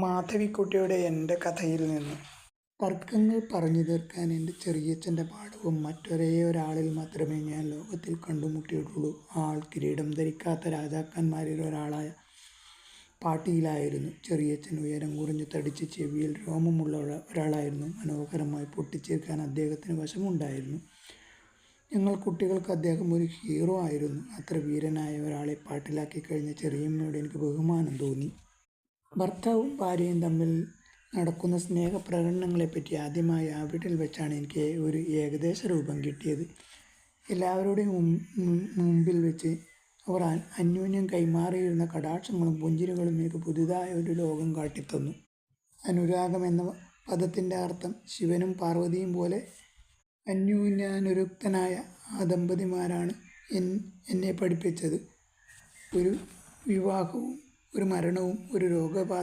മാധവിക്കുട്ടിയുടെ എൻ്റെ കഥയിൽ നിന്ന്. തർക്കങ്ങൾ പറഞ്ഞു തീർക്കാൻ എൻ്റെ ചെറിയച്ഛൻ്റെ പാഠവും മറ്റൊരേയൊരാളിൽ മാത്രമേ ഞാൻ ലോകത്തിൽ കണ്ടുമുട്ടിയിട്ടുള്ളൂ. ആൾ കിരീടം ധരിക്കാത്ത രാജാക്കന്മാരിൽ ഒരാളായ പാട്ടീലായിരുന്നു. ചെറിയച്ഛൻ ഉയരം കുറഞ്ഞു തടിച്ച് ചെവിയിൽ രോമമുള്ള ഒരാളായിരുന്നു. മനോഹരമായി പൊട്ടിച്ചിരിക്കാൻ അദ്ദേഹത്തിന് വശമുണ്ടായിരുന്നു. ഞങ്ങൾ കുട്ടികൾക്ക് അദ്ദേഹം ഒരു ഹീറോ ആയിരുന്നു. അത്ര വീരനായ ഒരാളെ പാട്ടിലാക്കി കഴിഞ്ഞ ചെറിയമ്മയോട് എനിക്ക് ബഹുമാനം തോന്നി. ഭർത്താവും ഭാര്യയും തമ്മിൽ നടക്കുന്ന സ്നേഹപ്രകടനങ്ങളെപ്പറ്റി ആദ്യമായി ആ വീട്ടിൽ വെച്ചാണ് എനിക്ക് ഒരു ഏകദേശ രൂപം കിട്ടിയത്. എല്ലാവരുടെയും മുമ്പിൽ വെച്ച് അവർ അന്യോന്യം കൈമാറിയിരുന്ന കടാക്ഷങ്ങളും പുഞ്ചിരികളും എനിക്ക് പുതുതായ ഒരു ലോകം കാട്ടിത്തന്നു. അനുരാഗം എന്ന പദത്തിൻ്റെ അർത്ഥം ശിവനും പാർവതിയും പോലെ അന്യോന്യാനുരക്തനായ ആ ദമ്പതിമാരാണ് എന്നെ പഠിപ്പിച്ചത്. ഒരു വിവാഹവും ഒരു മരണവും ഒരു രോഗബാധ